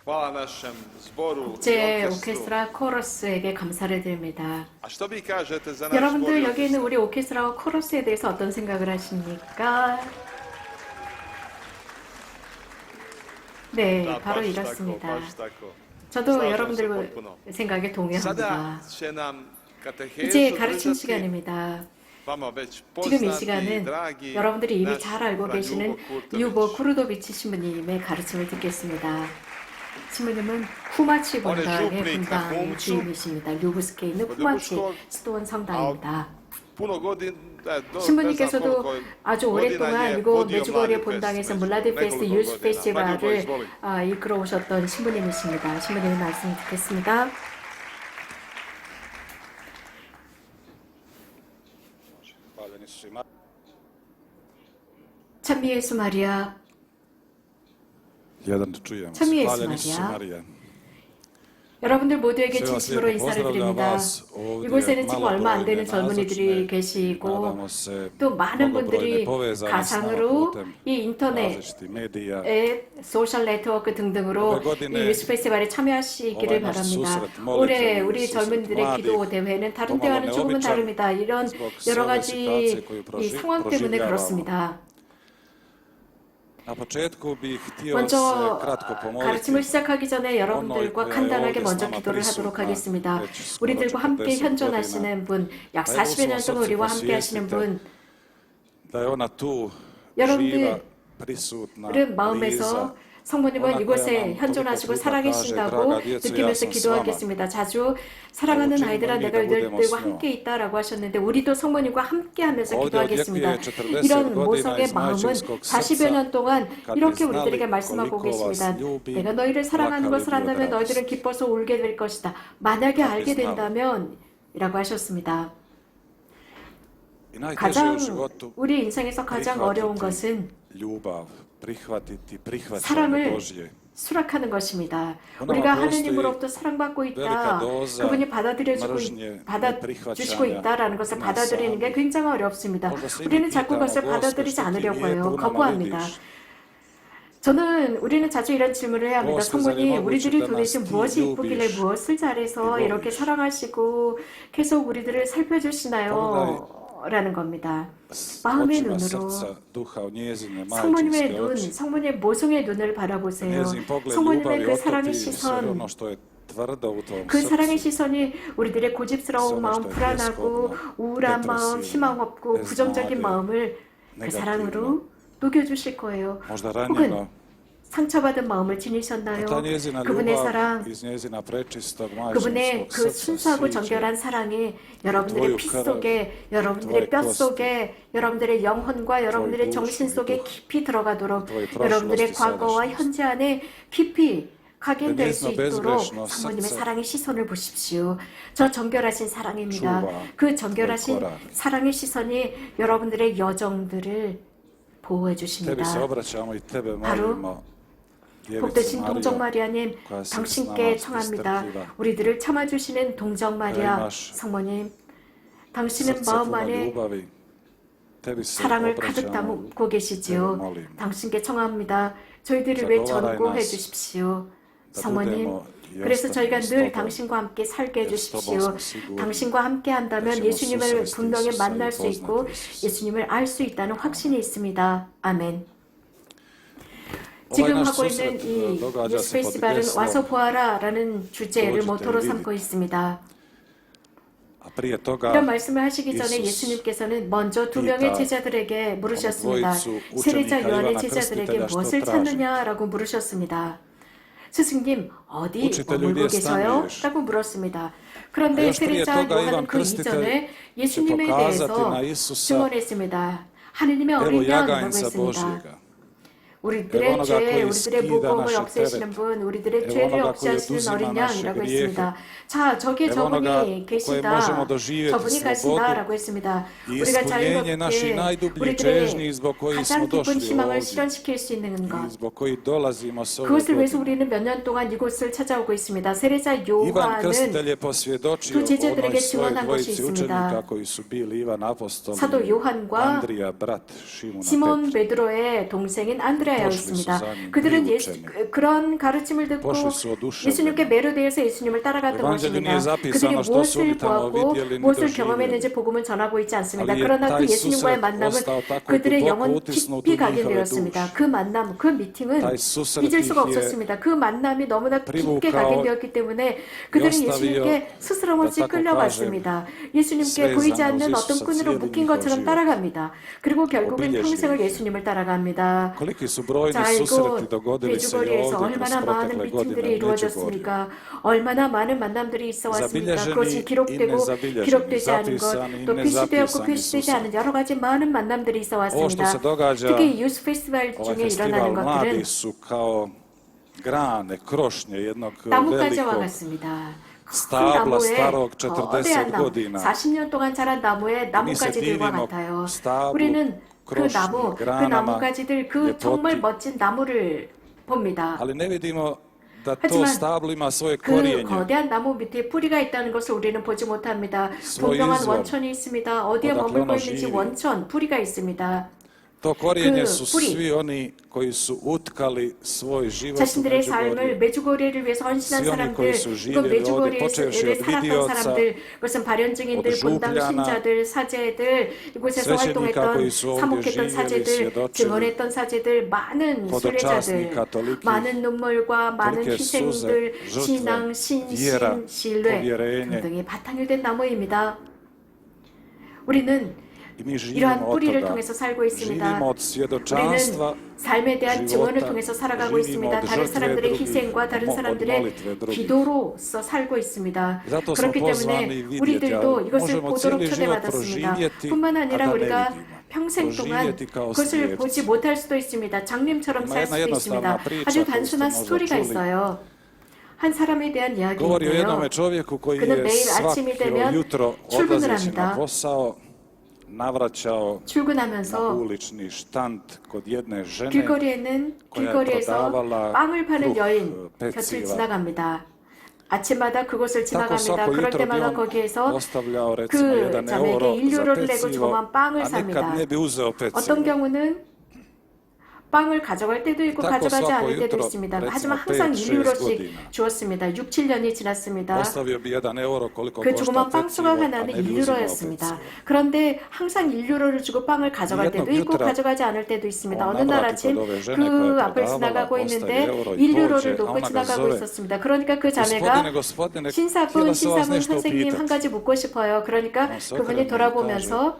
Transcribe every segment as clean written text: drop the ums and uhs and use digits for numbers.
Hvala našem zboru i 국제 orkestru. 오케스트라 코러스에게 감사를 드립니다. A što vi kažete za naš zbor i 여러분들 여기 orkestra? 있는 우리 오케스트라와 코러스에 대해서 어떤 생각을 하십니까? 네, Da, 바로 baš tako, 이렇습니다. baš tako. 저도 Slažem se 여러분들 potpuno. 생각에 Sada 동의합니다. će nam 이제 katehezu 가르침 držati 시간입니다. vama već 지금 이 poznati, 시간은 dragi 여러분들이 이미 naš 잘 알고 brat 계시는 Ljubo 유보 Kurtović. 쿠르도비치 신부님의 가르침을 듣겠습니다. 신부님은 후마치 본당의 본당 주임이십니다. 류브스케에 있는 후마치 수도원 성당입니다. Puno godina, 신부님께서도 아주 godina 오랫동안 je 이곳 vodio 메주거리의 Mladi 본당에서 Fest, 물라드 već 페스트 nekoliko 유스 godina. 페스티벌을 Ljubo, izvoli. 이끌어 오셨던 신부님이십니다. 신부님의 말씀 듣겠습니다. Hvaljeni su svima. 찬미 예수 마리아, Jedan čujemo. 참 예수 Hvaljeni su Marija. Marija. 여러분들 모두에게 Sve vas 진심으로 lijepo 인사를 pozdravljam 드립니다. vas ovdje 이곳에는 지금 얼마 안 되는 malobrojne 젊은이들이 nazočne. 계시고 Nadamo se 또 많은 분들이 mnogobrojne povezani s nama 가상으로 putem 이 인터넷 različitih medija. 소셜 네트워크 등등으로 올해 이 유스 페스티벌에 참여하시기를 올해 바랍니다. 수스렛, 몰래 올해 좀 우리 수스렛 젊은이들의 mladih 기도 대회는 다른 pomalo 대화는 조금은 neobičan 다릅니다. 이런 zbog 여러 sve 가지 situacije koju 이 상황 때문에 proživljavamo. 그렇습니다. Na početku bih htio se 먼저 kratko pomoliti. 가르침을 시작하기 전에 여러분들과 간단하게 먼저 기도를 하도록 하겠습니다. 우리들과 함께 현존하시는 분, 약 40여 년 동안 우리와 함께 하시는 분, Da je ona tu 여러분들 živa, prisutna, 우리 마음에서 bliza. 성모님은 이곳에 현존하시고 살아계신다고 느끼면서 기도하겠습니다. 자주 사랑하는 아이들아 내가 너희들과 함께 있다라고 하셨는데 우리도 성모님과 함께 하면서 기도하겠습니다. 이런 모성의 마음은 40여 년 동안 이렇게 우리들에게 말씀하고 계십니다. 내가 너희를 사랑하는 것을 안다면 너희들은 기뻐서 울게 될 것이다. 만약에 알게 된다면 이라고 하셨습니다. I najteže u 가장 životu 우리 인생에서 가장 어려운 것은 ljubav, prihvatiti 사랑을 Božje. 수락하는 것입니다. 그나마 우리가 그것도 하느님으로부터 사랑받고 있다. велика doza 그분이 받아주시고 mržnje, 받아주시고 neprihvaćanja 있다라는 것을 nas 받아들이는 게 samih. 굉장히 어렵습니다. Možda se i mi 우리는 자꾸 pitamo, 그것을 Gospod, 받아들이지 što ti 않으려고 lijepo 해요. u nama 거부합니다. vidiš. 우리는 자주 이런 질문을 해야 합니다. 무엇을 성모님, 잘해먹을 우리들이 줄 도대체 알았지? 무엇이 이쁘길래 유비시. 무엇을 잘해서 이렇게 유비시. 사랑하시고 계속 우리들을 살펴주시나요? 라는 겁니다. 마음의 Očima 눈으로 srca, duha, u njezine 성모님의 majčinske 눈, oči. 성모님의 모성의 눈을 바라보세요. Njezin pogled 성모님의 ljubavi 그 사랑의 otopi sve 시선, ono što je tvrdo u tom 그 사랑의 srcu. 시선이 우리들의 고집스러운 마음, 불안하고 우울한 마음, 희망 없고 부정적인 마음을 그 사랑으로 녹여주실 거예요. Možda 혹은 ranjeno, 상처받은 마음을 지니셨나요? ta njezina 그분의 ljubav 사랑, iz njezina prečistog 그분의 majčinskog 그 srca 순수하고 siđe 정결한 사랑이 여러분들의 твою 피 krv, 속에, 여러분들의 tvoj 뼈 kosti, 속에, 여러분들의 영혼과 여러분들의 dušu 정신 i 속에 duh, 깊이 들어가도록 tvoj prošlost 여러분들의 i 과거와 sadašnjost. 현재 안에 깊이 각인될 수 njezino 있도록 bezgrešno 사모님의 srce 사랑의 시선을 보십시오. 저 정결하신 사랑입니다. čuva 그 정결하신 tvoj korak. 사랑의 시선이 여러분들의 여정들을 보호해 Tebi se 주십니다. obraćamo i tebe 바로 molimo, Djevice 복되신 동정 Marija, 마리아님, koja si s 당신께 nama 청합니다. strpljiva. 우리들을 참아주시는 동정 마리아 imaš 성모님, 당신은 Srce 마음 puno 안에 ljubavi, tebi se 사랑을 가득 obraćamo, 담고 tebe 계시지요. molim. 당신께 청합니다. 저희들을 왜 zagovaraj 전고해 nas 주십시오. da 사모님, budemo i 그래서 ostanemo 저희가 s 늘 tobom. 당신과 함께 살게 Jer s 해주십시오. tobom smo sigurni 당신과 함께 한다면 da ćemo 예수님을 susresti 분명히 Isusa i 만날 수 있고 poznati Isusa. 예수님을 알 수 있다는 확신이 있습니다. 아멘. Ovaj 지금 naš 하고 있는 susret 이 događa 뉴스 se pod 페스티벌은 geslom 와서 보아라라는 주제를 도저히 모토로 때리기. 삼고 있습니다. A prije toga 이런 말씀을 하시기 전에 Isus 예수님께서는 먼저 두 명의 피다 제자들에게 물으셨습니다. dvojicu 세례자 učenika 요한의 Ivana 제자들에게 Krstitelja što 무엇을 traži? 찾느냐라고 물으셨습니다. 스승님, 어디 Učitelju, 머물고 gdje 계셔요? stanuješ? 라고 물었습니다. A 그런데 još prije 세례자 toga 요한은 Ivan 그 Krstitelj 이전에 će 예수님에 pokazati 대해서 na Isusa, 증언했습니다. 하느님의 evo 어린 양이라고 jaganjca 했습니다. Božjega. 우리들의 evo onoga 죄, koji 우리들의 skida 무거움을 naše 없애시는 terete. 분, 우리들의 evo 죄를 onoga koji 없애하시는 oduzima 어린 naše 양이라고 grijehe. 했습니다. 자, 저기에 evo 저분이 onoga koje 계시다. možemo doživjeti 저분이 slobodu 가시다라고 했습니다. i 우리가 ispunjenje naših 자유롭게 najdubljih čežnji 우리들의 zbog kojih 가장 smo 깊은 došli 희망을 ovdje 실현시킬 수 있는 i 것. zbog kojih dolazimo s ove 그것을 위해서 godine. 우리는 몇 년 동안 이곳을 찾아오고 있습니다. 세례자 Ivan 요한은 Krstitelj je posvjedočio 두 제자들에게 onoj svojoj 증언한 것이 dvojici 있습니다. učenika koji su bili Ivan apostol 사도 i 요한과 Andrija brat Šimuna 시몬 Petra. 베드로의 동생인 안드레아 하였습니다. za njim, 그들은 priučeni. 그런 가르침을 듣고 Pošli su oduševljeni. 예수님께 매료되어서 예수님을 따라갔던 U Evanđelju 것입니다. nije zapisano 그들이 što su 무엇을 oni tamo 보았고 vidjeli ni 무엇을 doživjeli. 경험했는지 복음은 전하고 있지 않습니다. Ali je 그러나 그 taj 예수님과의 susret 만남은 ostao tako 그들의 duboko 영혼 utisnut 깊이 u 가게 njihove 되었습니다. duše. 그 만남, 그 미팅은 taj susret 잊을 ih 수가 je 없었습니다. 그 만남이 너무나 깊게 privukao 가게 되었기 때문에 그들은 ostavio, 예수님께 스스럼 없이 da tako 끌려갔습니다. 예수님께 svezano 보이지 uz 않는 어떤 Isusa 끈으로 cijeli 묶인 njihov 것처럼 život. 따라갑니다. 그리고 결국은 Obilježili 평생을 ih. 예수님을 따라갑니다. Koliki su brojni 자, susreti 알고 dogodili se i 메주거리에서 ovdje kroz 얼마나 많은 protekle godine 미팅들이 u Međugorju. 이루어졌습니까? 얼마나 많은 만남들이 있어 왔습니까? Zabilježeni 그것이 i 기록되고 nezabilježeni, 기록되지 않은 것, zapisani i 또 표시되었고 nezapisani 표시되지 susreti. 않은 여러 가지 많은 만남들이 있어 Ovo što 왔습니다. se događa, 특히 유스 페스티벌 ovaj 중에 festival 일어나는 것들은 mladih su kao grane, krošnje jednog 나뭇가지와 velikog 같습니다. 큰 stabla 나무에 starog 거대한 40 나무, godina. 40년 동안 자란 나무의 나뭇가지들과 divimo 같아요. stablu, 우리는 그 krošnji, 나무, 그 granama, 나뭇가지들, 그 정말 ljepoti. 멋진 나무를 봅니다. Ali ne vidimo da to 하지만 stablo ima svoje 그 korijenje. 거대한 나무 밑에 뿌리가 있다는 것을 우리는 보지 못합니다. svoj 분명한 izvor. 원천이 있습니다. 어디에 Odakle 머물고 ono 있는지 živi. 원천, 뿌리가 있습니다. To korijenje 그 su 뿌리. svi oni koji su utkali svoj život u 자신들의 삶을 Međugorju. 메주고리를 위해서 헌신한 시온이 사람들, 거기서 이거 živjeli 메주고리에 ovdje, počevši od 살았던 vidioca, 사람들, 그것은 발현증인들, od 본당 župljana, 신자들, 사제들, 이곳에서 svećenika 활동했던, koji su ovdje 사목했던 živjeli, 사제들, svjedočili, 증언했던 사제들, 많은 hodočasni 순례자들, katoliki, 많은 눈물과 많은 tolike 희생들, suze, žrtve, 신앙, vjera, 신심, 신뢰 povjerenje. 등등이 바탕이 된 나무입니다. 우리는 I mi živimo 이러한 od 뿌리를 toga. 통해서 살고 있습니다. Živimo od svjedočanstva, 우리는 삶에 대한 života, 증언을 통해서 살아가고 živimo 있습니다. od 다른 žrtve 사람들의 drugih, 희생과 다른 od 사람들의 molitve drugih. 기도로서 살고 있습니다. Zato smo 그렇기 pozvani 때문에 vidjeti, 우리들도 ali 이것을 možemo 보도록 cijeli život 초대받았습니다. proživjeti, 뿐만 a 아니라 da ne 우리가 vidimo. 평생 동안 proživjeti kao 그것을 slijepci. 보지 못할 수도 있습니다. 장님처럼 Ima 살 jedna 수도 jednostavna 있습니다. priča 아주 koju ste 단순한 možda 스토리가 čuli. 있어요. 한 사람에 대한 Govori o jednome 이야기인데요. čovjeku koji 그는 je 매일 아침이 svako 되면 jutro 출근을 odlazeći na 합니다. posao navraćao na 출근하면서 ulični štand kod jedne žene 길거리에는 길거리에서 prodavala 빵을 파는 kruh, 여인 곁을 peciva. 지나갑니다. 아침마다 그곳을 Tako 지나갑니다. svako 그럴 jutro bi 때마다 on 거기에서 ostavljao recimo 그 1 자매에게 euro za 1유로를 내고 pecivo, 조그만 빵을 a nekad 삽니다. ne bi uzeo 어떤 pecivo. 경우는 빵을 가져갈 때도 있고 tako 가져가지 svako 않을 때도 jutro, 있습니다. recimo 하지만 항상 5-6 1유로씩 godina. 주었습니다. 6, 7년이 지났습니다. Ostavio bi 1 euro koliko 그 košta 조그만 빵 pecivo, 조각 a 하나는 ne bi uzimao 1유로였습니다. pecivo. 그런데 항상 1유로를 주고 빵을 가져갈 jednog 때도 있고 jutra 가져가지 않을 때도 있습니다. on 어느 날 navrati 아침 kod ove žene 그 koja 앞을 prodavala, 지나가고 ostaje 있는데 euro i 1유로를 pođe, a 놓고 ona ga 지나가고 zove. 있었습니다. 그러니까 그 Gospodine, 자매가 gospodine, 신사분, htjela sam vas 신사분 nešto 선생님 한 upitati. 가지 묻고 싶어요. 그러니까 On se 그분이 okrene i 돌아보면서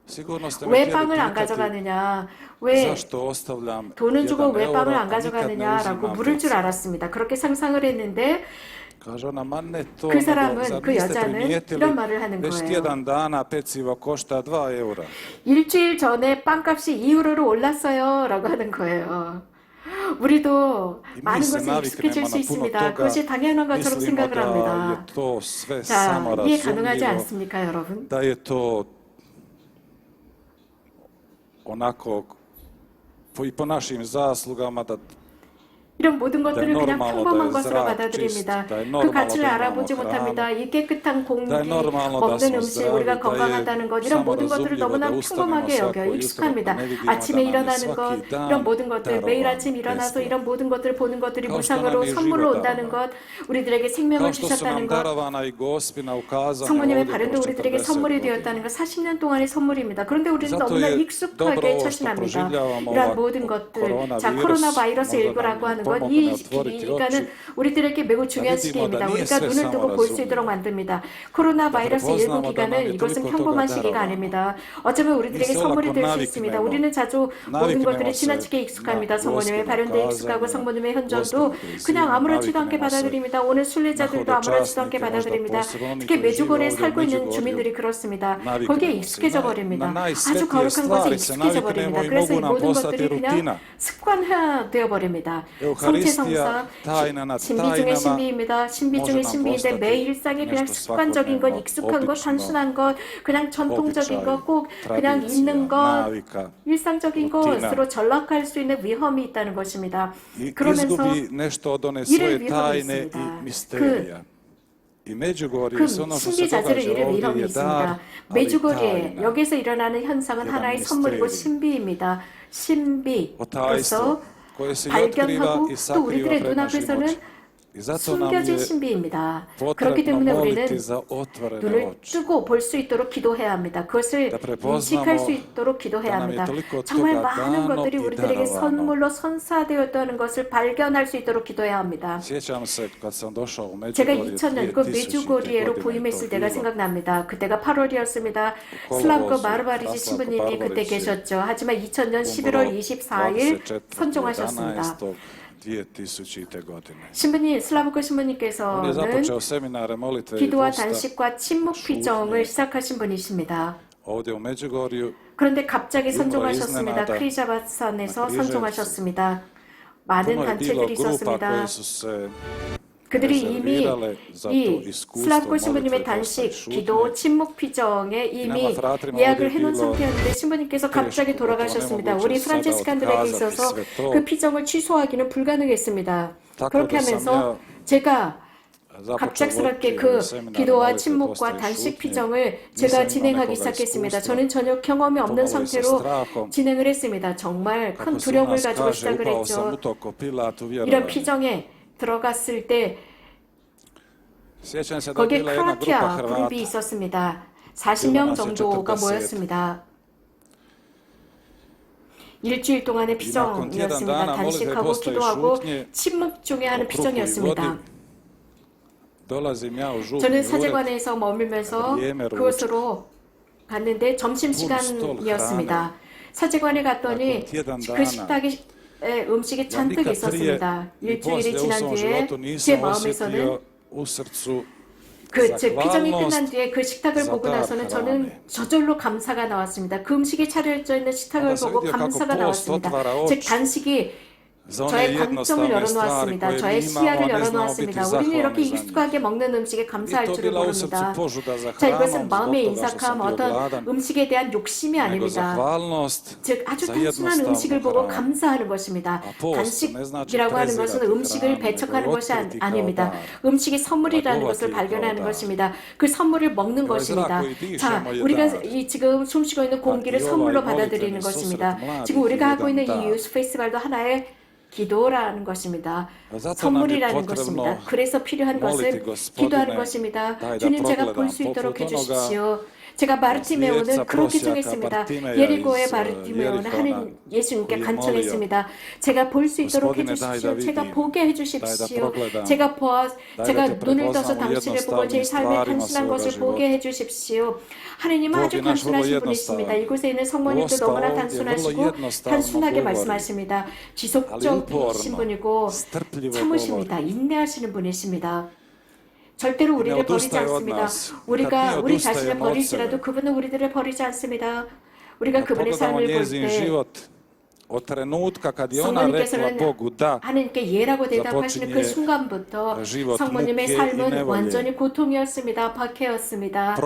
Sigurno ste me 왜 htjeli 빵을 안 pitati 가져가느냐, 왜 zašto ostavljam 돈은 주고 1 왜 euro, 빵을 a 안 nikad ne 가져가느냐라고 uzimam 물을 줄 pecivo. 알았습니다. 그렇게 상상을 했는데 Kaže ona, ma ne to, 그 nego 사람은, zar 그 niste 여자는 primijetili 이런 말을 하는 već 거예요. tjedan dana pecivo košta 2 eura. 일주일 전에 빵값이 2유로로 올랐어요 라고 하는 거예요. 우리도 많은 mi se 것에 익숙해질 naviknemo 수 na puno 있습니다. toga, 그것이 당연한 것처럼 mislimo 생각을 da 합니다. je to sve 자, samo 이해 가능하지 razumljivo, 않습니까, 여러분? da je to onako i po našim zaslugama da 이런 모든 것들을 그냥 normalno 평범한 da je 것으로 zrak 받아들입니다. čist, da je 그 normalno 가치를 da imamo 알아보지 hranu, 못합니다. 이 깨끗한 공기, da je normalno da 먹는 smo 음식, zdravi, 우리가 da je 건강하다는 것, 이런 samo 모든 것들을 razumljivo 너무나 da ustanemo 평범하게 svako 여겨 jutro, 익숙합니다. pa ne vidimo 아침에 da nam je 일어나는 것, svaki dan 이런 모든 것들, 매일 darovan 아침 일어나서 besplatno. 이런 모든 것들을 보는 것들이 Kao što 무상으로 nam je 선물로 život 온다는 darovan. 것, 우리들에게 생명을 Kao što su nam 주셨다는 것, darovana i gospina ukazana 성모님의 ovdje 발현도 kroz 우리들에게 40 선물이 godina. 되었다는 것, 40년 동안의 선물입니다. 그런데 우리는 Zato 너무나 je dobro 익숙하게 ovo što 처신합니다. proživljavamo 이러한 ova 모든 것들, korona 자, virus, 코로나 바이러스 možda 19라고 nam 하는 것, pomogne 이 otvoriti 시기가는 oči, 우리들에게 매우 중요한 vidimo 시기입니다. da nije 우리가 sve 눈을 samo 뜨고 볼 수 razumljivo. 있도록 만듭니다. 코로나 바이러스 prepoznamo 19 da nam 기간은 je 이것은 toliko 평범한 toga 시기가 darovano. 아닙니다. 어쩌면 우리들에게 Mi se 선물이 olako 될 수 있습니다. naviknemo. 우리는 자주 모든 naviknemo 것들이 se 지나치게 익숙합니다. na 성모님의 Gospodina 발현도 익숙하고 kazanja, 성모님의 현존도 Gospodin 그냥 Krist, 아무렇지도 않게 naviknemo se 받아들입니다. 오늘 순례자들도 na 아무렇지도 않게 hodočasnike, možda 받아들입니다. posebno oni 특히 koji žive 메주골에 ovdje u 살고 있는 Međugorju. 주민들이 그렇습니다. Naviknemo 거기에 se. 익숙해져 Na 버립니다. 아주 najsvetije 거룩한 것에 stvari se 익숙해져 naviknemo 버립니다. i 그래서 이 mogu nam 모든 postati 것들이 그냥 rutina. 습관화되어 버립니다. Euharistija, 성체성사, tajna nad 신비 중의 tajnama, 신비입니다. 신비 može 중의 nam 신비인데 postati 매 일상에 그냥 nešto 습관적인 것, svakodnevno, 익숙한 것, obično, 단순한 것, 그냥 전통적인 običaj, 것, 꼭 그냥 tradicija, 있는 것, navika. 일상적인 rutina. 것으로 전락할 수 있는 위험이 있다는 것입니다. I 그러면서 izgubi nešto od one 이를 svoje 위험이 tajne 있습니다. i misterija. I Međugorje, 그 sve ono što se 신비 자체를 događa 이를 ovdje 위험이 je dar, 있습니다. ali 메주거리에 tajna. 여기서 일어나는 현상은 jedan 하나의 선물이고 misterij. 신비입니다. 신비. O tajstvu. 그래서 koje se i otkriva 발견하고 i 또 sakriva 우리들의 pred našim 눈앞에서는 očima. I zato nam 숨겨진 je 신비입니다. 그렇기 potrebno 때문에 우리는 moliti za otvorene 눈을 oči. 뜨고 볼 수 있도록 기도해야 합니다. 그것을 Da prepoznamo 인식할 수 있도록 기도해야 da nam je 합니다. toliko 정말 toga 많은 dano 것들이 i 우리들에게 darovano. 선물로 선사되었다는 것을 발견할 수 있도록 기도해야 합니다. Sjećam se kad sam došao u 제가 Međugorje 2000년 그 2000. 메주고리에로 godine 부임했을 to 때가 bilo. 생각납니다. 그때가 8월이었습니다. kolovozu 슬라브코 마르바리지 Rastavko 신부님이 그때 Barbarić je 계셨죠. 하지만 2000년 11월 24일 24. 선종하셨습니다. 2000. godine. 신부님, 슬라브코 On je 신부님께서는 započeo seminare molitve i 기도와 posta 단식과 침묵 피정을 시작하신 분이십니다. ovdje u Međugorju. 그런데 갑자기 이름으로 선종하셨습니다. 이znenada 크리자바산에서 나 크리ževcu. 선종하셨습니다. 많은 Puno je bilo 단체들이 grupa 있었습니다. koje su se 그들이 이미 rezervirale za to 이 iskustvo 슬라브코 molitve 신부님의 i posta i 단식, šutnje. 기도, 침묵 피정에 이미 nama fratrima 예약을 ovdje 해놓은 bilo 상태였는데 신부님께서 갑자기 teško, 돌아가셨습니다. gotovo 우리 nemoguće sada 프란치스칸들에게 otkazati 있어서 sve to. 그 피정을 취소하기는 불가능했습니다. tako 그렇게 da sam 하면서 ja 제가 započeo 갑작스럽게 voditi 그 seminare 기도와 molitve, 침묵과 posta i 단식 šutnje. 피정을 Nisam 제가 imao 진행하기 nekoga 시작했습니다. iskustva. 저는 전혀 경험이 없는 Pomalo i sa 상태로 strahom. 진행을 했습니다. 정말 큰 Kako se u 두려움을 nas 가지고 kaže, 시작을 upao sam u 했죠. to ko Pilat u 이런 vjerovanje. 피정에 들어갔을 때 Sjećam se da je 거기에 bila jedna grupa 크로아티아 Hrvata. 그룹이 있었습니다. 40명 정도가 모였습니다. 일주일 동안의 피정이었습니다. 단식하고 기도하고 침묵 중에 하는 피정이었습니다. Dolazim ja u župni 저는 ured. 사제관에서 머물면서 그곳으로 갔는데 점심시간이었습니다. 사제관에 갔더니 그 식탁에 음식이 잔뜩 있었습니다. 일주일이 지난 뒤에 제 마음에서는 제 피정이 끝난 뒤에 그 식탁을 보고 나서는 저는 저절로 감사가 나왔습니다. 그 음식이 차려져 있는 식탁을 보고 감사가 나왔습니다. 즉 단식이 저의 관점을 열어놓았습니다. 저의 시야를 열어놓았습니다. 우리는 이렇게 익숙하게 먹는 음식에 감사할 줄을 모릅니다. 자, 이것은 마음의 인삭함, 어떤 음식에 대한 욕심이 아닙니다. 즉 아주 단순한 음식을 보고 감사하는 것입니다. 단식이라고 하는 것은 음식을 배척하는 것이 아닙니다. 음식이 선물이라는 것을 발견하는 것입니다. 그 선물을 먹는 것입니다. 자, 우리가 지금 숨쉬고 있는 공기를 선물로 받아들이는 것입니다. 지금 우리가 하고 있는 이 유스 페스티벌도 하나의 기도라는 것입니다. 선물이라는 것입니다. 그래서 필요한 것은 기도하는 것입니다. 주님, 제가 볼 수 있도록 해주십시오. 제가 바르티메오는 그렇게 정했습니다. 예리고의 바르티메오는 하는 예수님께 간청했습니다. 제가 볼 수 있도록 해주십시오. 제가 보게 해주십시오. 제가 눈을 떠서 당신을 보고 제 삶의 단순한 것을 보게 해주십시오. 하느님은 아주 단순하신 분이십니다. 이곳에 있는 성모님도 너무나 단순하시고 단순하게 말씀하십니다. 지속적이신 분이고 참으십니다. 인내하시는 분이십니다. 절대로 우리를 버리지 않습니다. 우리가 우리 자신을 버릴지라도 그분은 우리들을 버리지 않습니다. 우리가 그분의 삶을 볼 때 성모님께서는 하나님께 예라고 대답하시는 그 순간부터 성모님의 삶은 완전히 고통이었습니다. 박해였습니다.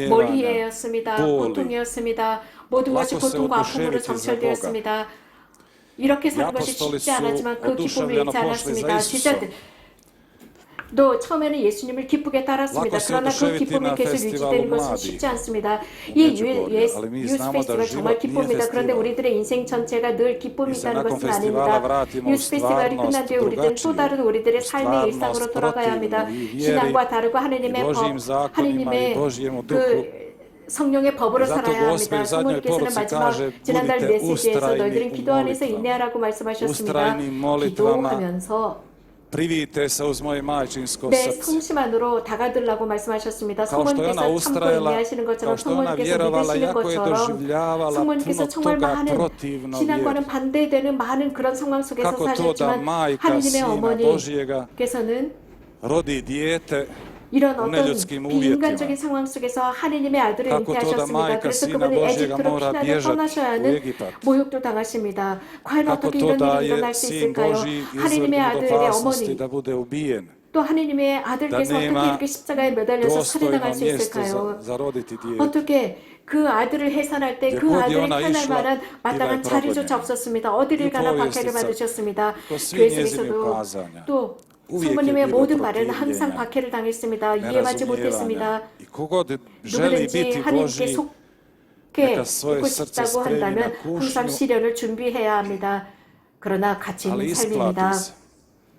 몰이해였습니다. 고통이었습니다. 모든 것이 고통과 아픔으로 점철되었습니다. 이렇게 사는 것이 쉽지 않았지만 그 기쁨을 잃지 않았습니다. 또 처음에는 예수님을 기쁘게 따랐습니다. 그러나 그 기쁨이 계속 유지되는 것은 쉽지 않습니다. 이 유스 페스티벌 정말 기쁩니다. 그런데 우리들의 인생 전체가 늘 기쁨이 있다는 것은 아닙니다. 유스 페스티벌이 끝난 뒤에 우리들은 또 다른 우리들의 삶의 일상으로 돌아가야 합니다. 신앙과 다르고 하느님의 법, 하느님의 그 성령의 법으로 살아야 합니다. 성모님께서는 마지막 지난달 메시지에서 너희들은 기도 안에서 인내하라고 말씀하셨습니다. 기도하면서 내 성심안으로 다가들라고 말씀하셨습니다. 성모님께서 참고 인내하시는 것처럼 성모님께서 믿으시는 것처럼 성모님께서 정말 많은 신앙과는 반대되는 많은 그런 상황 속에서 사셨지만 하느님의 어머니께서는 이런 어떤 비인간적인 상황 속에서 하느님의 아들을 잉태하셨습니다. 그래서 그분이 에집트로 피난을 떠나셔야 하는 모욕도 당하십니다. 과연 어떻게 이런 일이 일어날 수 있을까요? 하느님의 아들의 어머니 또 하느님의 아들께서 어떻게 이렇게 십자가에 매달려서 살해당할 수 있을까요? 어떻게 그 아들을 해산할 때 그 아들이 태어날 만한 마땅한 자리조차 없었습니다. 어디를 가나 박해를 받으셨습니다. 교회에서도 또 성모님의 모든 말에는 항상 박해를 당했습니다. 이해하지 못했습니다. 누구든지 하느님께 함께 neka svoje 있고 srce 싶다고 stremi na 한다면 항상 kušnju, 시련을 준비해야 합니다. 그러나 가치 ali 있는 삶입니다. isplati se.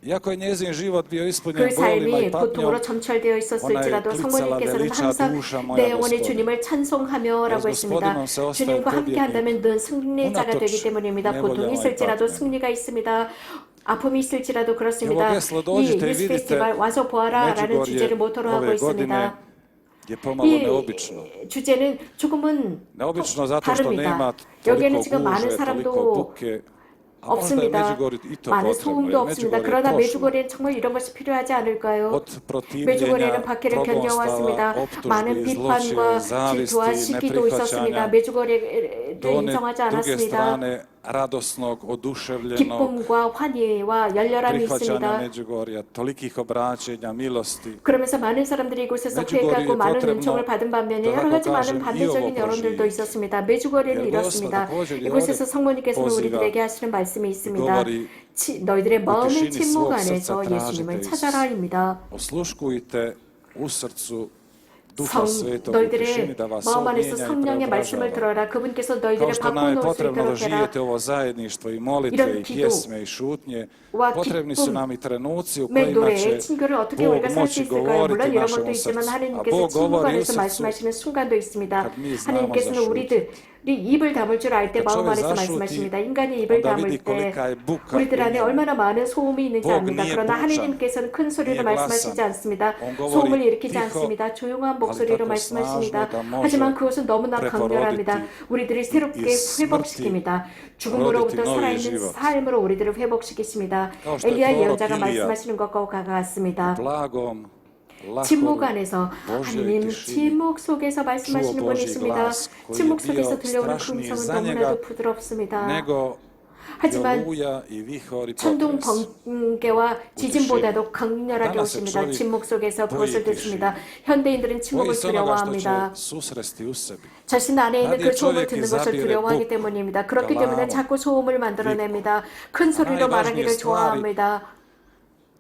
Iako je njezin život bio 그 ispunjen bolima 삶이 i 고통으로 patnjom, 점철되어 ona je 있었을지라도 klicala 성모님께서는 veliča 항상 duša moja 내 영혼의 Gospodine. 주님을 찬송하며라고 Ja s 했습니다. Gospodinom se ostaje 주님과 함께 pobjednik. 한다면 늘 승리자가 Unatoč 되기 때문입니다. 고통이 nevoljama i 있을지라도 patnjama. 승리가 있습니다. 아픔이 있을지라도 그렇습니다. Geslo, 이 dođite i 뉴스 vidite 페스티벌 와서 보아라라는 Međugorje 주제를 모토로 하고 ove godine 있습니다. je pomalo neobično. 이 주제는 조금은 Neobično zato što 다릅니다. nema 여기에는 toliko 지금 많은 gužve, toliko 사람도 buke, a možda je 없습니다. Međugorje i to 많은 potrebno, 소음도 jer 없습니다. Međugorje je 그러나 prošlo 메주고리는 정말 이런 것이 필요하지 않을까요? od protivljenja, 메주고리는 박해를 견뎌왔습니다. progonstava, 많은 optužbi, 비판과 zloće, 질투와 zavisti, 시기도 있었습니다. neprihvaćanja, 메주고리를 do one 인정하지 druge 않았습니다. strane radosnog, oduševljenog 기쁨과 환희와 열렬함이 prihvaćanja 있습니다. Međugorja, tolikih obraćenja, milosti. 그러면서 많은 사람들이 이곳에서 메주고리에 회개하고 많은 potrebno, 은총을 받은 반면에 da 여러 가지 tako 많은 kažem, 반대적인 i ovo 여론들도 proživjeti. 있었습니다. 메주고리는 Jer 이렇습니다. Gospod također i 이곳에서 ovdje 성모님께서는 poziva 우리들에게 하시는 말씀이 있습니다. govori 너희들의 마음의 tišini 침묵 svog 안에서 srca 예수님을 tražite 찾아라입니다. Osluškujte u srcu Duha Svetog u 너희들의 tišini da vas 마음 안에서 mijenja i 성령의 말씀을 preobražava. 들어라. 그분께서 Kao 너희들을 što nam je 바꿔놓을 수 potrebno da 있도록 해라. živite ovo zajedništvo i molitve 이런 i 기도, pjesme i šutnje, 와 potrebni su 기쁨, nam i trenuci u 매 kojima 노래, će 친교를 어떻게 Bog 우리가 살 수 moći 있을까요? govoriti 물론 이런 našemu 것도 있지만 srcu. A 하나님께서 Bog 침묵 govori u 안에서 srcu 말씀하시는 순간도 있습니다. kad mi znamo 하나님께서는 zašutiti. 우리들이 입을 다물 줄 알 때 Kad 마음 čovjek 안에서 zašuti, 말씀하십니다. 인간이 입을 onda 다물 vidi 때 kolika je buka 우리들 u 안에 njemu. 얼마나 많은 소음이 있는지 Bog 압니다. nije 그러나 bučan, 하나님께서는 큰 소리로 nije 말씀하시지 glasan. 않습니다. On govori 소음을 일으키지 tiho, 않습니다. 조용한 ali 목소리로 tako 말씀하십니다. snažno da može 하지만 그것은 너무나 강렬합니다. preporoditi 우리들을 새롭게 iz 회복시킵니다. smrti 죽음으로부터 roditi novi 살아있는 život. 삶으로 우리들을 회복시키십니다. Kao što je 엘리야 prorok 예언자가 Ilija 말씀하시는 것과 같습니다. blagom, 침묵 lakom, 안에서 Božjoj 하나님 tišini 침묵 속에서 말씀하시는 čuo 분이 Božji 있습니다. glas koji 침묵 je 속에서 bio 들려오는 그 strašniji 음성은 za 너무나도 njega 부드럽습니다. nego 하지만 oluja i vihor i 천둥 potres. 번개와 지진보다도 강렬하게 다나세 오십니다. čovjek 침묵 속에서 boji 그것을 tišine. 듣습니다. 현대인들은 침묵을 Boji se onoga što će 두려워합니다. susresti u sebi. 자신 안에 있는 그 나디에 소음을 človjek 듣는 것을 izabire 두려워하기 buk, 때문입니다. 그렇기 때문에 galamu, 자꾸 소음을 만들어냅니다. 큰 소리로 najvažnije 말하기를 stvari 좋아합니다.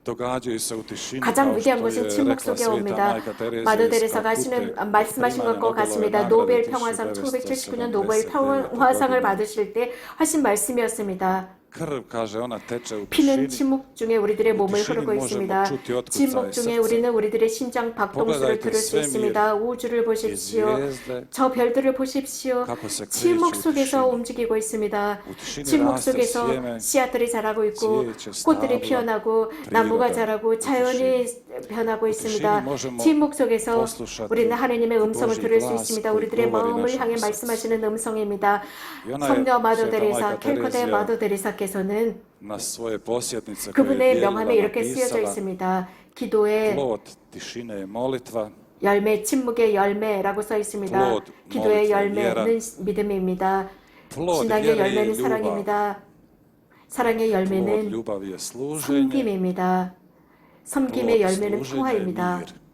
događaju se u tišini 가장 kao 위대한 što 것은 je 침묵 rekla 속에 sveta 옵니다. majka Tereza 마더 iz 데레사가 Kalkute, 하시는 말씀하신 primanja 것과 같습니다. Nobelove 노벨 nagrade 평화상 1979년 노벨 1979 평화상을 godine. 받으실 때 하신 말씀이었습니다. Krv, kaže ona, teče u 피는 tišini. 침묵 중에 우리들의 몸을 tišini 흐르고 možemo 있습니다. čuti otkucaje 침묵 중에 srca. 우리는 우리들의 심장 박동수를 Pogledajte 들을 수 svemir 있습니다. 우주를 i 보십시오. zvijezde 저 별들을 보십시오. kako se kreću 침묵 u 속에서 tišini. 움직이고 있습니다. U tišini 침묵 raste 속에서 sjeme, 씨앗들이 자라고 있고 cvijeće, 꽃들이 stabla, 피어나고 priroda. 나무가 자라고 U 자연이 변하고 u 있습니다. tišini možemo 침묵 속에서 poslušati 우리는 하나님의 음성을 Božji 들을 수 glas 있습니다. koji 우리들의 govori 마음을 našemu 향해 srcu. 말씀하시는 음성입니다. I ona je, 성녀 마더 sveta 데레사, majka 캘커데 Terezija, 마더 데레사께서는 na svoje posjetnice koje je 그분의 dijelila 명함에 이렇게 쓰여져 napisala 있습니다. 기도의 plod tišine je molitva, 열매, 침묵의 열매라고 써 있습니다. Plod, 기도의 molitva, 열매는 믿음입니다. plod 신앙의 vjere i 열매는 ljubav, 사랑입니다. 사랑의 plod 열매는 ljubavi je služenje, 섬김입니다. 섬김의 plod 열매는 služenja je 평화입니다. mir.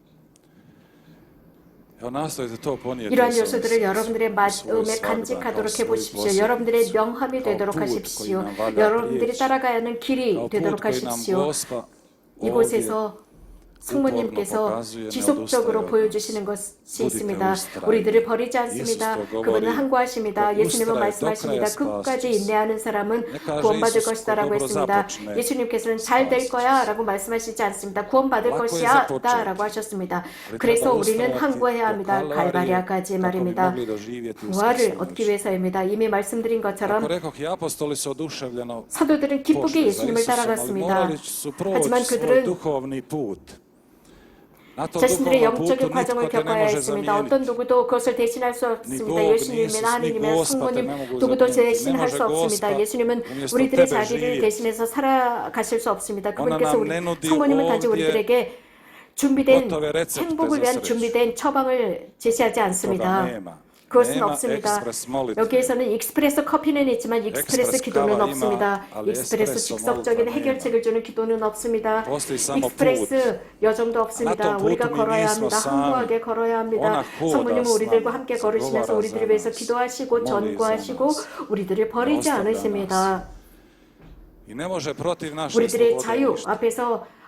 Evo nastojite to ponijeti 이러한 u svome 요소들을 srcu, 여러분들의 u svoj 마음에 svadba, kao 간직하도록 svoj 해보십시오. posjet, 여러분들의 명함이 kao 되도록 put koji 하십시오. nam valja 여러분들이 prijeći, 따라가야 하는 길이 kao put 되도록 koji nam 하십시오. Gospa ovdje 이곳에서 성모님께서 지속적으로 보여주시는 것이 있습니다. 우리들을 버리지 않습니다. 그분은 항구하십니다. 예수님은 말씀하십니다. 끝까지 인내하는 사람은 구원받을 것이다 라고 했습니다. 예수님께서는 잘 될 거야 라고 말씀하시지 않습니다. 구원받을 것이야 라고 하셨습니다. 그래서 우리는 항구해야 합니다. 갈바리아까지 말입니다. 부활을 얻기 위해서입니다. 이미 말씀드린 것처럼 Ako rekoh, i apostoli su oduševljeno 사도들은 기쁘게 pošli za 예수님을 Isusom, ali 따라갔습니다. morali su proći 하지만 svoj 그들은 duhovni put. Na tom 자신들의 duhovnom 영적인 putu 과정을 nitko te ne 겪어야 može 했습니다. zamijeniti. 어떤 누구도 그것을 대신할 수 없습니다. Bog, ni 예수님이나 Isus, ni 하느님이나 Gospa te 성모님 ne mogu 누구도 zamijeniti. 대신할 Ne 수 može 없습니다. Gospa 예수님은 umjesto 우리들의 tebe 자리를 živjeti. 대신해서 살아가실 수 없습니다. Ona 그분께서 nam 우리 ne nudi 성모님은 단지 ovdje 우리들에게 준비된 gotove recepte 행복을 za 위한 sreću. 준비된 처방을 제시하지 Toga 않습니다. nema. 그것은 Nema 없습니다. ekspres molitve. 여기에서는 익스프레소 커피는 있지만 익스프레소 Ekspres 기도는 kava 없습니다. ima, ali 익스프레소 espresso 직접적인 molitva 해결책을 주는 기도는 없습니다. Postoji samo 익스프레스 여정도 없습니다. Na tom 우리가 putu mi 걸어야 nismo 합니다. sami. 항구하게 걸어야 합니다. Ona hoda 성모님은 s 우리들과 nama, 함께 걸으시면서 zagovara 우리들을 za 위해서 nas, 기도하시고 moli za 전구하시고 nas, 우리들을 버리지 ostavlja 않으십니다. I ne može protiv naše 우리들의 slobode 자유 ništa. 앞에서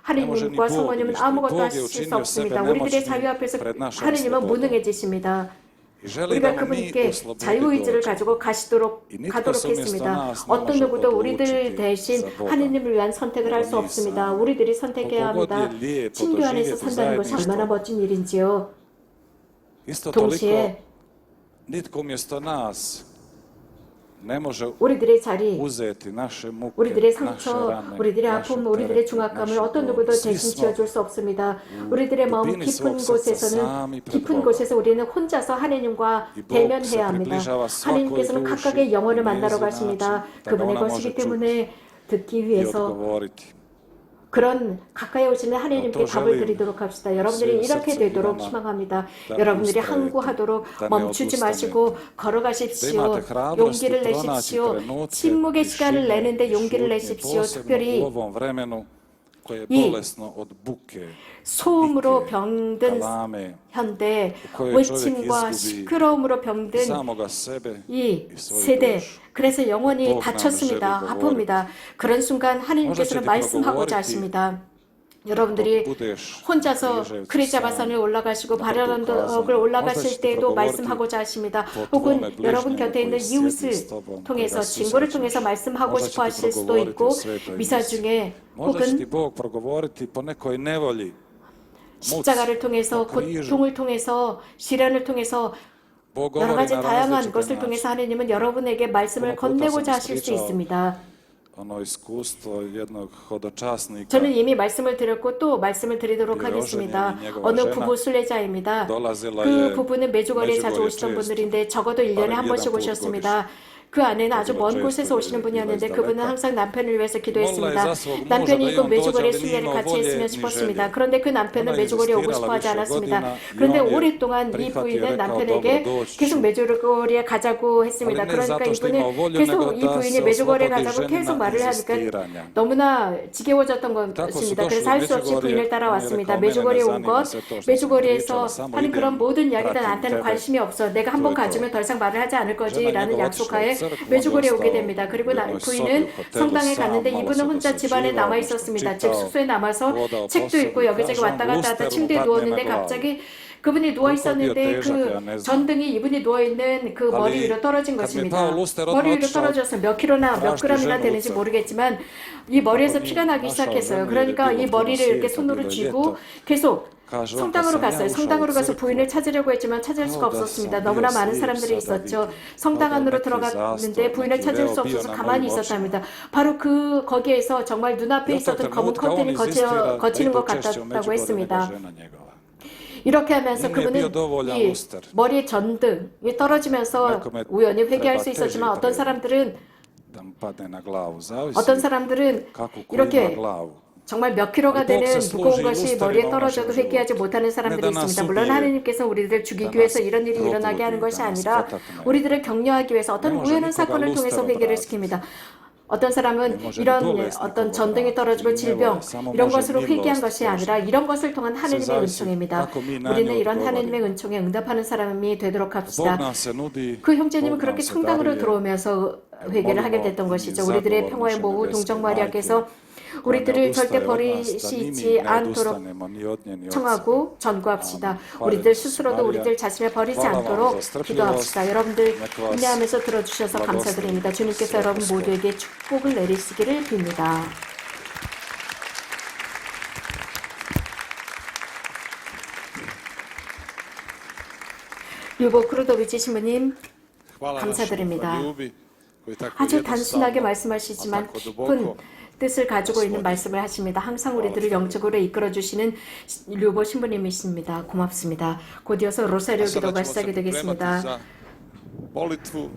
Ne može ni 하느님과 Bog 성모님은 ništa. 아무것도 Bog je 하실 수 učinio 없습니다. sebe 우리들의 nemoćnim 자유 앞에서 pred našom 하느님은 slobodom. 무능해지십니다. 우리가 그분께 자유의지를 가지고 가도록 했습니다. 어떤 누구도 우리들 대신 하느님을 위한 선택을 할 수 없습니다. 우리들이 선택해야 합니다. 친교 안에서 산다는 것이 얼마나 멋진 일인지요. Isto 동시에 toliko nitko umjesto nas ne može 우리들의 자리, uzeti naše muke, 우리들의 naše 상처, rane, 우리들의 naše 아픔, 우리들의 terete, 중압감을 naše 어떤 boli. 누구도 Svi 대신 smo 지어줄 수 없습니다. 우리들의 마음 dubini 깊은 svog srca 곳에서는 sami pred 깊은 Bogom. 곳에서 우리는 혼자서 하나님과 이 Bog se 대면해야 합니다. približava svakoj 하나님께서는 duši 각각의 영혼을 na 만나러 njezin 가십니다. način, da 그분의 ona 것이기 može 때문에 듣기 i 위해서 odgovoriti. 그런 가까이 오시는 하나님께 또 답을 젤리 드리도록 합시다. 여러분들이 스- 이렇게 스- 되도록 스피드나 희망합니다. 다 여러분들이 우스타이트, 항구하도록 다 멈추지 내어두스타네. 마시고 걸어가십시오. 다 имате hrabrosti 용기를 pronaći 내십시오. trenutke 침묵의 시간을 tišine 내는데 i 용기를 šutnje, 내십시오. posebno 특별히 u ovom vremenu koje je 이 bolesno od buke, 소음으로 vike, 병든 galame, 현대, 그거에 외침과 저에게 시끄러움으로 병든 samoga sebe 이 i svoju 세대, dušu. 그래서 영혼이 복 다쳤습니다. 나누셔도 아픕니다. 그런 순간 하나님께서는 możecie 말씀하고자 progovoriti 하십니다. 여러분들이 budeš 혼자서 križevci 크리자바산을 sam, 올라가시고 na 바라란덕을 Možda 올라가실 ćete 때에도 progovoriti 말씀하고자 하십니다. po 혹은 tvome 여러분 bližnjemu 곁에 있는 koji sjedi 이웃을 s tobom, 통해서 koga 친구를 susrećeš. 통해서 말씀하고 Možda 싶어 će ti 하실 수도 progovoriti 있고 o svetoj 미사 misiji. 중에 Možda će ti 혹은 Bog progovoriti po nekoj nevolji, 십자가를 통해서 고통을 통해서 시련을 통해서 Bog 여러 govori 가지 na 다양한 različite 것을 načine. 통해서 하나님은 여러분에게 말씀을 어느 곳에서 건네고자 하실 수 스피처 있습니다. Ono iskustvo jednog hodočasnika 저는 이미 말씀을 드렸고 또 말씀을 드리도록 예, 하겠습니다. 여전히 얘기가 어느 오잖아. 부부 순례자입니다. dolazila 그 je 부부는 매주거리에 자주 Međugorje 오시던 često. 분들인데 적어도 1년에 한 barem 번씩 jedan put 오셨습니다. 그 안에는 아주 먼 곳에서 오시는 분이었는데 그분은 항상 남편을 위해서 기도했습니다. 남편이 이곳 매주거리에 순례를 같이 했으면 싶었습니다. 그런데 그 남편은 매주거리에 오고 싶어 하지 않았습니다. 그런데 오랫동안 이 부인은 남편에게 계속 매주거리에 가자고 했습니다. 그러니까 이분은 계속 이 부인이 매주거리에 가자고 계속 말을 하니까 너무나 지겨워졌던 것입니다. 그래서 할 수 없이 부인을 따라왔습니다. 매주거리에 온 것, 매주거리에서 하는 그런 모든 이야기들 나한테는 관심이 없어. 내가 한번 가주면 더 이상 말을 하지 않을 거지라는 약속하에 매주거리에 오게 됩니다. 그리고 부인은 성당에 갔는데 이분은 혼자 집안에 남아 있었습니다. 즉 숙소에 남아서 책도 읽고 여기저기 왔다 갔다 하다 침대에 누웠는데 갑자기 그분이 누워 있었는데 그 전등이 이분이 누워 있는 그 머리 위로 떨어진 것입니다. 머리 위로 떨어져서 몇 킬로나 몇 그램이나 되는지 모르겠지만 이 머리에서 피가 나기 시작했어요. 그러니까 이 머리를 이렇게 손으로 쥐고 계속 성당으로 갔어요. 성당으로 가서 부인을 찾으려고 했지만 찾을 수가 없었습니다. 너무나 많은 사람들이 있었죠. 성당 안으로 들어갔는데 부인을 찾을 수 없어서 가만히 있었답니다. 바로 거기에서 정말 눈앞에 있었던 검은 커튼이 거치는 것 같았다고 했습니다. 이렇게 하면서 그분은 이 머리에 전등이 떨어지면서 우연히 회개할 수 있었지만 어떤 사람들은 이렇게 정말 몇 킬로가 되는 무거운 것이 머리에 떨어져도 회개하지 못하는 사람들이 있습니다. 물론 하나님께서 우리들을 죽이기 위해서 이런 일이 일어나게 하는 것이 아니라 우리들을 격려하기 위해서 어떤 우연한 사건을 통해서 회개를 시킵니다. 어떤 사람은 이런 어떤 전등이 떨어지고 질병 이런 것으로 회개한 것이 아니라 이런 것을 통한 하나님의 은총입니다. 우리는 이런 하나님의 은총에 응답하는 사람이 되도록 합시다. 그 형제님은 그렇게 성당으로 들어오면서 회개를 하게 됐던 것이죠. 우리들의 평화의 모후 동정 마리아께서 우리들을 절대 버리시지 않도록 청하고 전구합시다. 우리들 스스로도 우리들 자신을 버리지 않도록 기도합시다. 여러분들 인내하면서 들어주셔서 감사드립니다. 주님께서 여러분 모두에게 축복을 내리시기를 빕니다. 류보 크루도비치 신부님 감사드립니다. 아주 단순하게 말씀하시지만 깊은 뜻을 가지고 있는 말씀을 하십니다. 항상 우리들을 영적으로 이끌어주시는 류보 신부님이십니다. 고맙습니다. 곧이어서 로사리오 기도가 시작이 되겠습니다. molitvu